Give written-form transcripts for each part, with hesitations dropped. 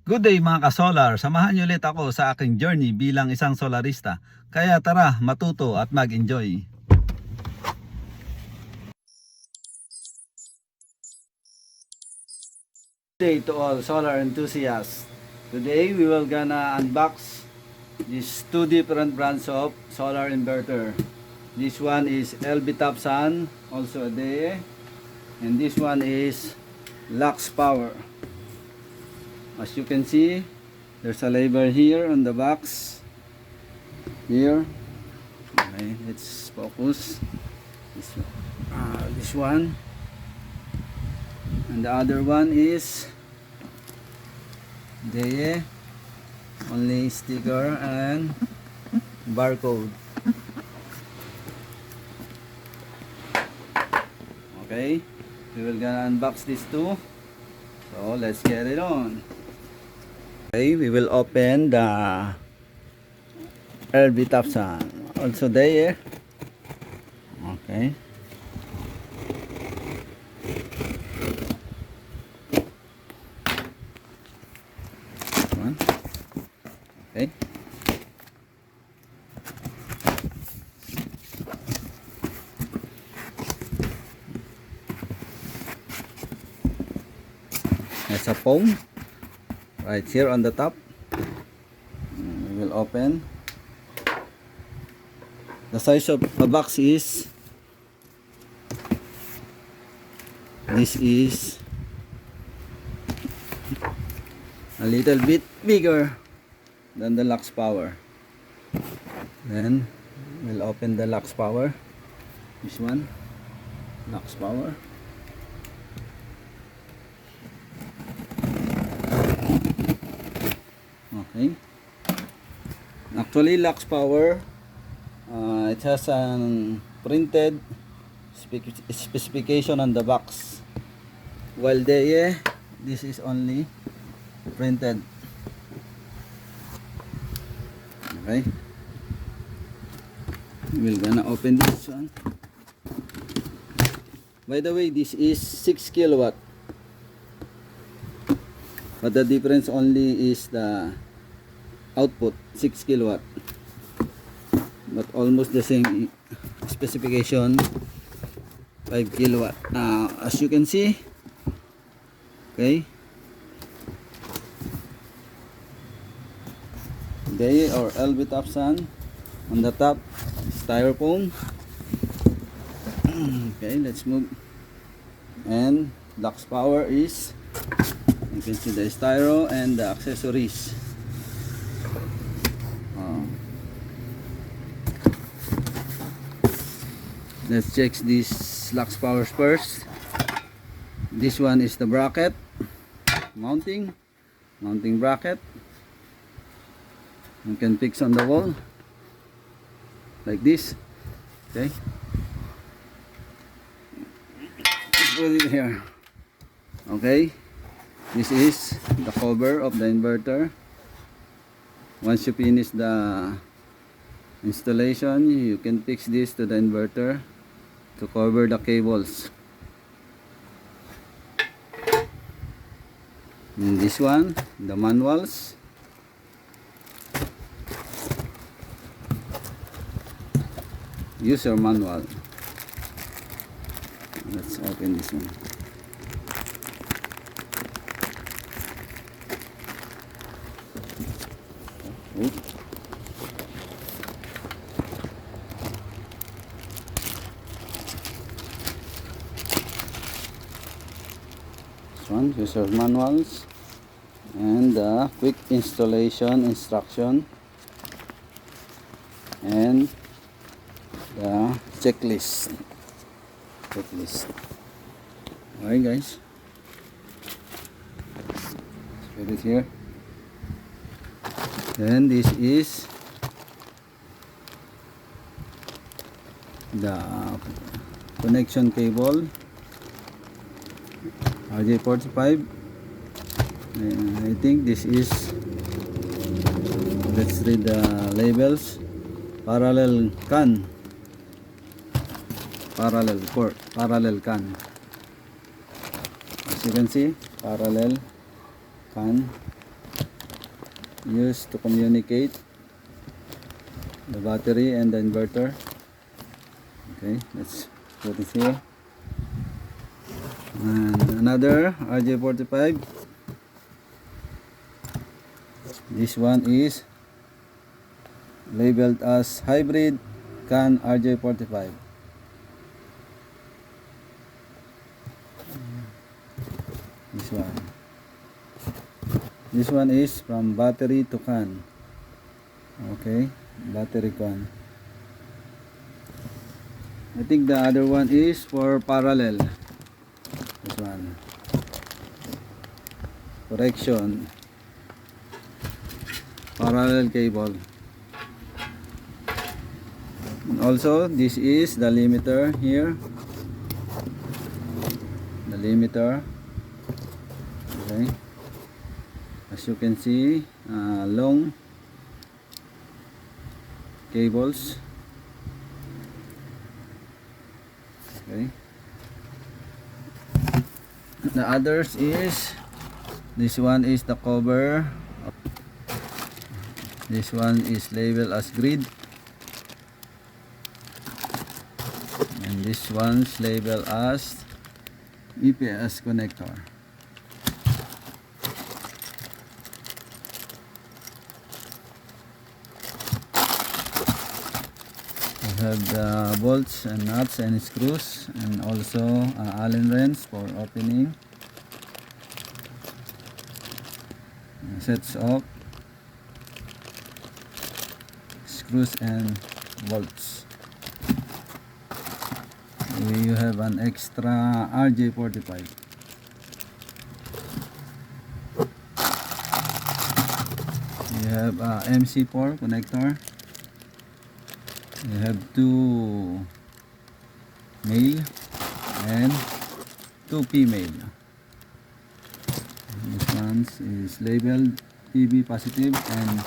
Good day mga ka-solar, samahan niyo ulit ako sa aking journey bilang isang solarista. Kaya tara, matuto at mag-enjoy. Good day to all solar enthusiasts. Today we will gonna unbox these two different brands of solar inverter. This one is LB Sun, also a Deye, and this one is Luxpower. As you can see, there's a label here on the box. Here, okay, let's focus. This one, and the other one is Deye, only sticker and barcode. Okay, we will gonna unbox these two. So let's get it on. Okay, we will open the LB Sun, also Deye. Okay. One. Okay. There's a foam right here on the top. We will open. The size of the box is, this is a little bit bigger than the Luxpower. Then we'll open the Luxpower. This one, Luxpower. Okay. Actually, Luxpower, it has an printed specification on the box, while Deye, this is only printed. Okay. We're gonna open this one. By the way, this is 6 kilowatt, but the difference only is the output, 6 kilowatt, but almost the same specification, 5 kilowatt. As you can see, okay, Deye or LB Sun on the top, styrofoam. Okay, let's move. And Luxpower is, you can see the styro and the accessories. Let's check these Luxpower first. This one is the bracket, mounting bracket. You can fix on the wall like this. Okay, put it here. Okay, this is the cover of the inverter. Once you finish the installation, you can fix this to the inverter to cover the cables. And this one, the manuals. User manual. Let's open this one. Oops. This one, user manuals, and the quick installation instruction, and the checklist. Alright guys, let's put it here. Then this is the connection cable, RJ45. I think this is, let's read the labels, parallel CAN, parallel port, parallel CAN. As you can see, parallel CAN used to communicate the battery and the inverter. Okay, let's put it here. And another RJ45. This one is labeled as hybrid CAN RJ45. This one is from battery to CAN. Okay, battery CAN. I think the other one is for parallel. This one. Correction. Parallel cable. And also, this is the limiter here. The limiter. Okay. As you can see, long cables. Okay. The others is, this one is the cover. This one is labeled as grid. And this one's labeled as EPS connector. We have the bolts and nuts and screws, and also Allen wrench for opening, sets of screws and bolts. You have an extra RJ45. You have a MC4 connector. You have 2 male and 2 female. This one is labeled PB positive and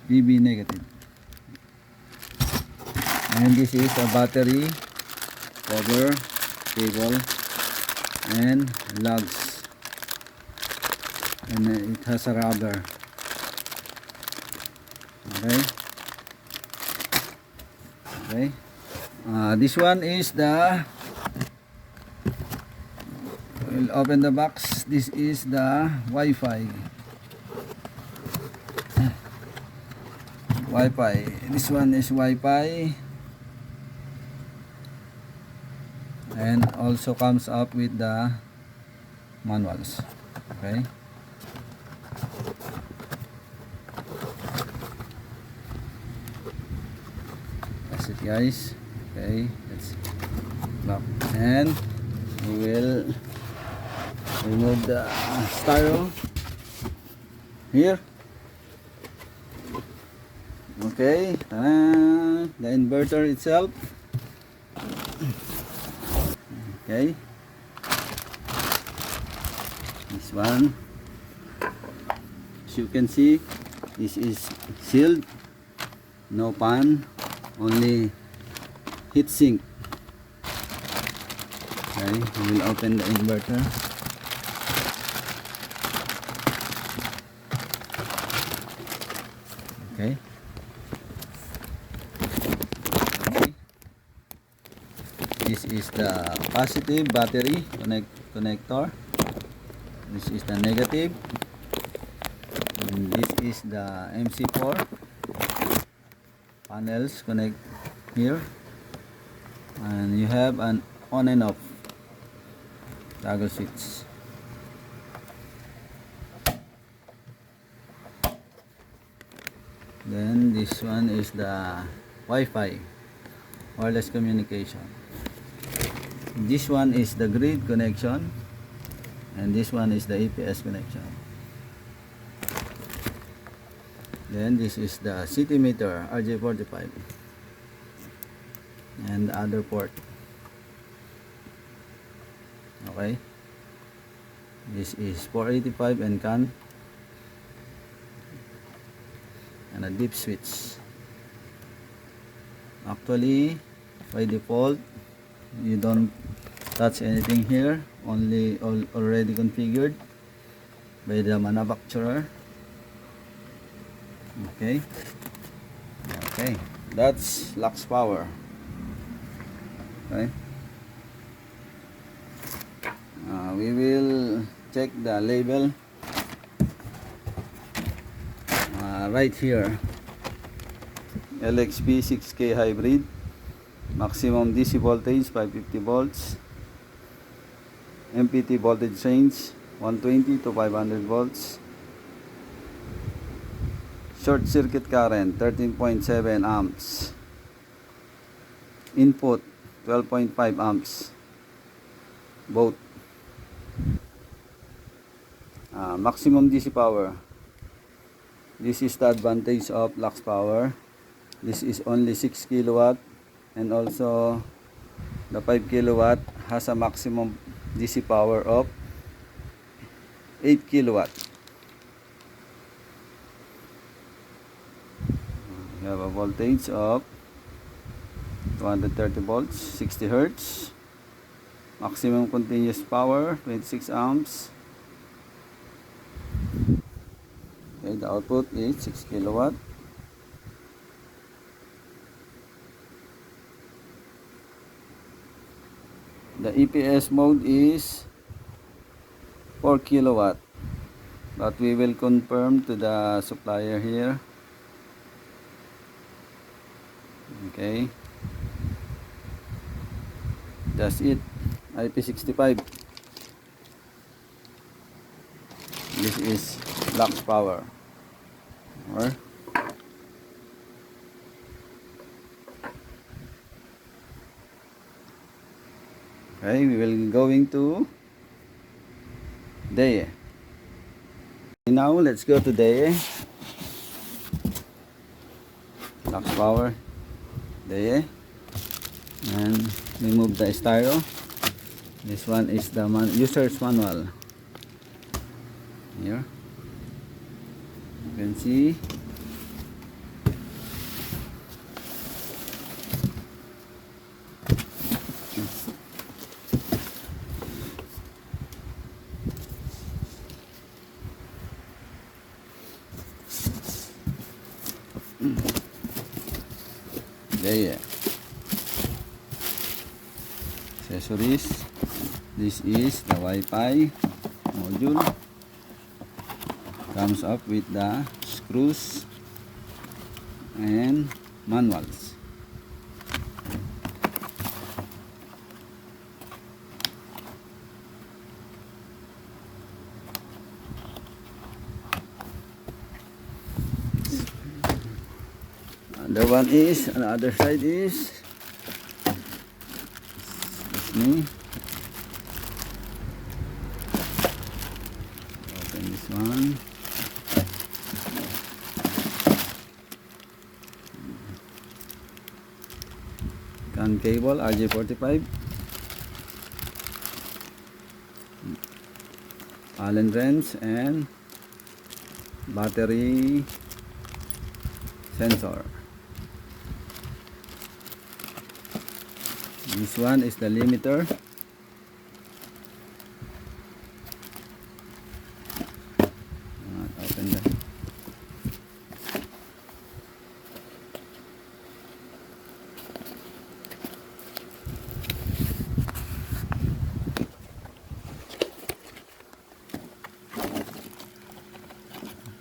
PB negative. And this is a battery cover cable and lugs, and it has a rubber. Okay. Okay. This one is the, we'll open the box. This is the Wi-Fi. This one is Wi-Fi, and also comes up with the manuals. Okay. That's it, guys. Okay, let's lock, and we will remove the styro here. Okay, the inverter itself. Okay, this one, as you can see, this is sealed, no pan, only heat sink. Okay, we will open the inverter. Okay. This is the positive battery connector. This is the negative. And this is the MC4 panels connect here. And you have an on and off toggle switch. Then this one is the Wi-Fi, wireless communication. This one is the grid connection, and this one is the EPS connection. Then this is the city meter RJ45 and the other port. Okay, this is 485 and CAN, and a dip switch. Actually, by default, you don't touch anything here, only already configured by the manufacturer. Okay. Okay. That's Luxpower. Okay. We will check the label right here. LXP 6K hybrid, maximum DC voltage 550 volts, MPT voltage range 120 to 500 volts, short circuit current 13.7 amps, input 12.5 amps, both. Maximum DC power. This is the advantage of Luxpower. This is only 6 kilowatt, and also the 5 kilowatt has a maximum DC power of 8 kilowatt. We have a voltage of 230 volts, 60 hertz. Maximum continuous power 26 amps. Okay, the output is 6 kilowatt. The EPS mode is 4 kilowatt, but we will confirm to the supplier here. Okay, that's it. IP65. This is Luxpower. Okay, we will going to Deye. Now let's go to Deye. Luxpower, Deye, and remove the styro. This one is the user's manual. Here you can see Deye accessories. This is the Wi-Fi module. Comes up with the screws and manuals. Another one is, on the other side is me. Open this one. CAN cable RJ45, Allen wrench, and battery sensor. This one is the limiter. Open that.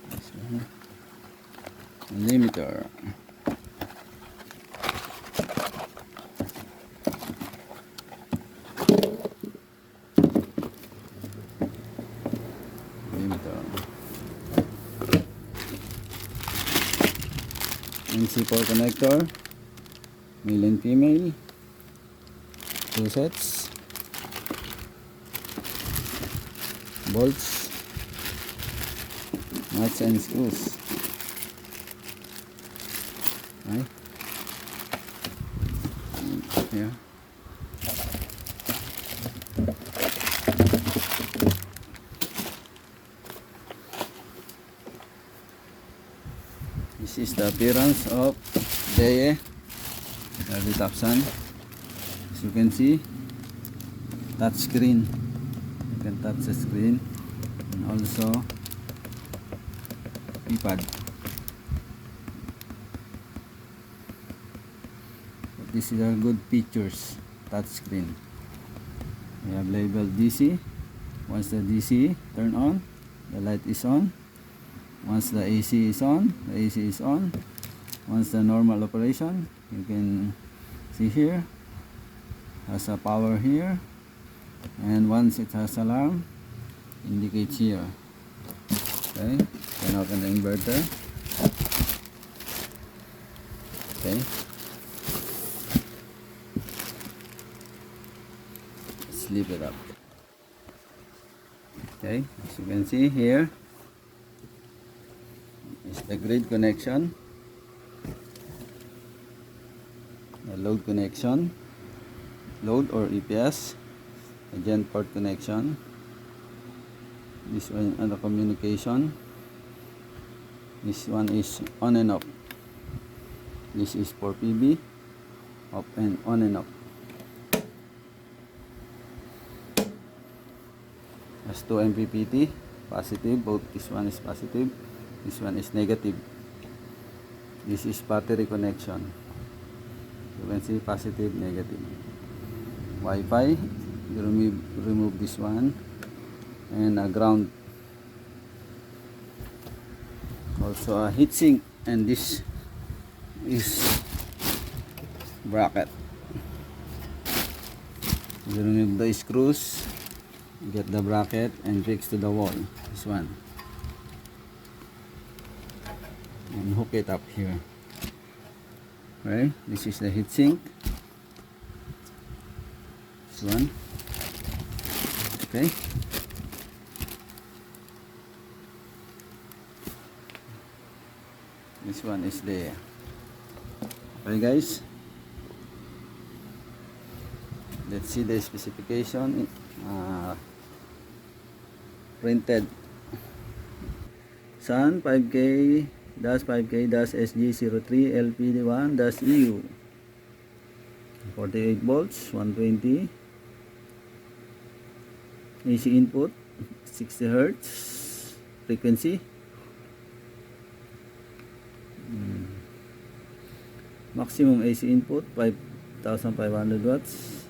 This one. Limiter. NC4 connector, male and female, 2 sets, bolts, nuts and screws. Right? Here. This is the appearance of Deye Luxpower. As you can see, touch screen. You can touch the screen, and also keypad. this is a good features. Touch screen. We have labeled DC. Once the DC turn on, the light is on. Once the AC is on, the AC is on. Once the normal operation, you can see here has a power here, and once it has alarm, indicates here. Okay, then open the inverter. Okay, let's leave it up. Okay, as you can see here is the grid connection, the load connection, load or EPS, a gen port connection. This one on the communication. This one is on and off. This is for PB, off and on and off. Has 2 MPPT, positive. Both this one is positive, this one is negative. This is battery connection. You can see positive, negative. Wi-Fi, you remove this one, and a ground. Also a heatsink, and this is bracket. You remove the screws, get the bracket and fix to the wall. This one, and hook it up here. Right, this is the heatsink. This one. Okay. This one is there. Okay guys, let's see the specification. Printed Sun 5K-5K-SG03 LPD1-EU, 48 volts, 120 AC input, 60 Hz frequency. Maximum AC input 5,500 watts.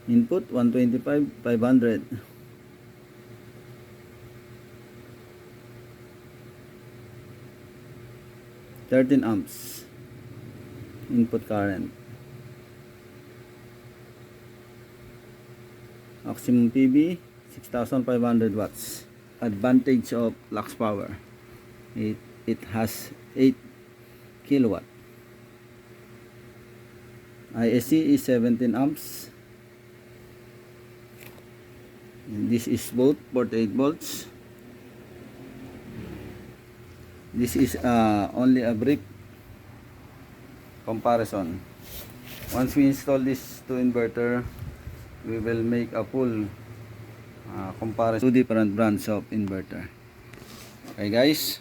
Input 125 500. (13 amps) input current. Maximum PB 6,500 watts. Advantage of Luxpower, it has 8 kilowatt. ISC is 17 amps. And this is both 48 volts. This is only a brick comparison. Once we install this to inverter, we will make a full comparison to different brands of inverter. Okay guys,